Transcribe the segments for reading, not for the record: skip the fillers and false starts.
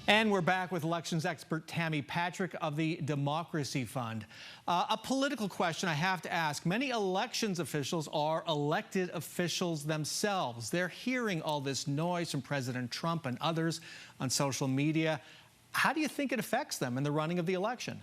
And we're back with elections expert Tammy Patrick of the Democracy Fund. A political question I have to ask. Many elections officials are elected officials themselves. They're hearing all this noise from President Trump and others on social media. How do you think it affects them in the running of the election?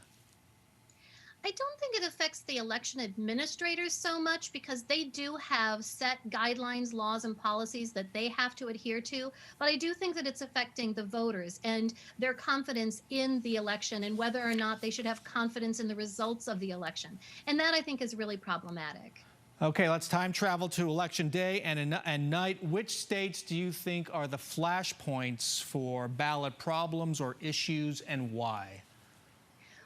I don't think it affects the election administrators so much because they do have set guidelines, laws, and policies that they have to adhere to. But I do think that it's affecting the voters and their confidence in the election and whether or not they should have confidence in the results of the election. And that I think is really problematic. Okay, let's time travel to Election Day and night. Which states do you think are the flashpoints for ballot problems or issues, and why?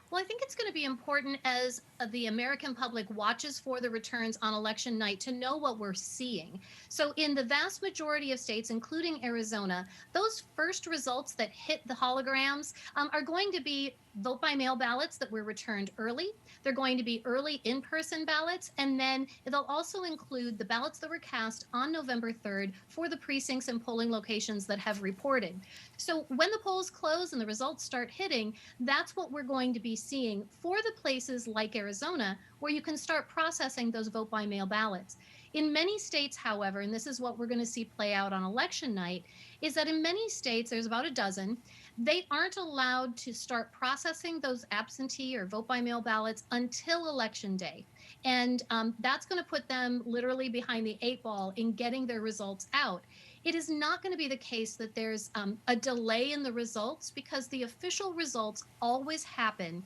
Well, I think it's going to be important as the American public watches for the returns on election night to know what we're seeing. So, in the vast majority of states, including Arizona, those first results that hit the holograms are going to be vote by mail ballots that were returned early. They're going to be early in person ballots. And then they'll also include the ballots that were cast on November 3rd for the precincts and polling locations that have reported. So, when the polls close and the results start hitting, that's what we're going to be seeing for the places like Arizona, where you can start processing those vote by mail ballots. In many states, however, and this is what we're going to see play out on election night, is that in many states, there's about a dozen, they aren't allowed to start processing those absentee or vote by mail ballots until election day. And that's going to put them literally behind the eight ball in getting their results out. It is not going to be the case that there's a delay in the results because the official results always happen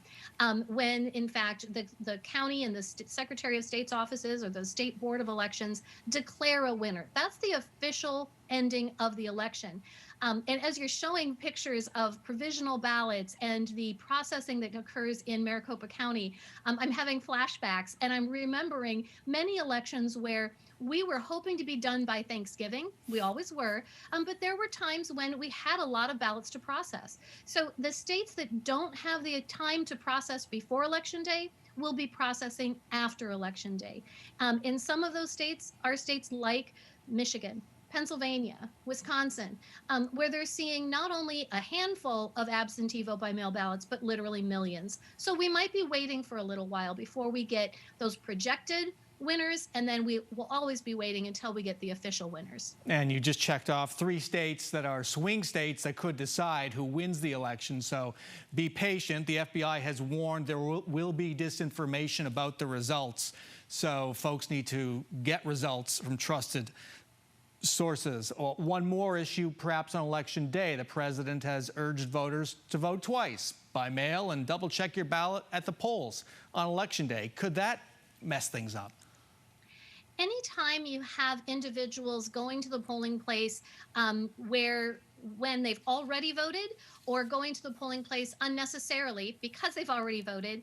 when, in fact, the county and the Secretary of State's offices or the State Board of Elections declare a winner. That's the official ending of the election. And as you're showing pictures of provisional ballots and the processing that occurs in Maricopa County, I'm having flashbacks and I'm remembering many elections where we were hoping to be done by Thanksgiving. We always were. But there were times when we had a lot of ballots to process. So the states that don't have the time to process before Election Day will be processing after Election Day. In some of those states are states like Michigan, Pennsylvania, Wisconsin, where they're seeing not only a handful of absentee vote by mail ballots, but literally millions. So we might be waiting for a little while before we get those projected winners, and then we will always be waiting until we get the official winners. And you just checked off 3 states that are swing states that could decide who wins the election. So be patient. The FBI has warned there will be disinformation about the results. So folks need to get results from trusted sources. One more issue, perhaps on Election Day. The president has urged voters to vote twice, by mail and double check your ballot at the polls on Election Day. Could that mess things up? Anytime you have individuals going to the polling place when they've already voted or going to the polling place unnecessarily because they've already voted,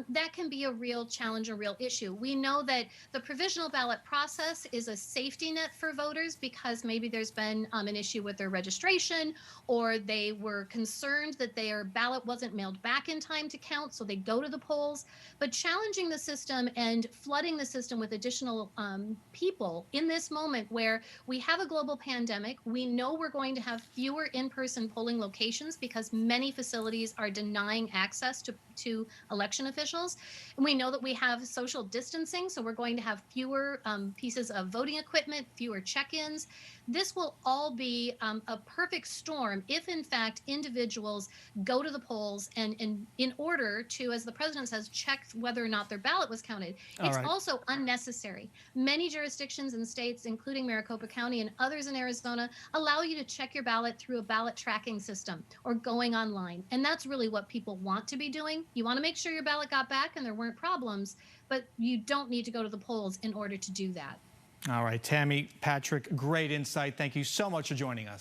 that can be a real challenge, a real issue. We know that the provisional ballot process is a safety net for voters because maybe there's been an issue with their registration or they were concerned that their ballot wasn't mailed back in time to count, so they go to the polls. But challenging the system and flooding the system with additional people in this moment where we have a global pandemic, we know we're going to have fewer in-person polling locations because many facilities are denying access to election officials. And we know that we have social distancing, so we're going to have fewer pieces of voting equipment, fewer check-ins. This will all be a perfect storm if, in fact, individuals go to the polls and in order to, as the president says, check whether or not their ballot was counted. It's also unnecessary. Many jurisdictions and states, including Maricopa County and others in Arizona, allow you to check your ballot through a ballot tracking system or going online. And that's really what people want to be doing. You want to make sure your ballot got back and there weren't problems, but you don't need to go to the polls in order to do that. All right, Tammy Patrick, great insight. Thank you so much for joining us.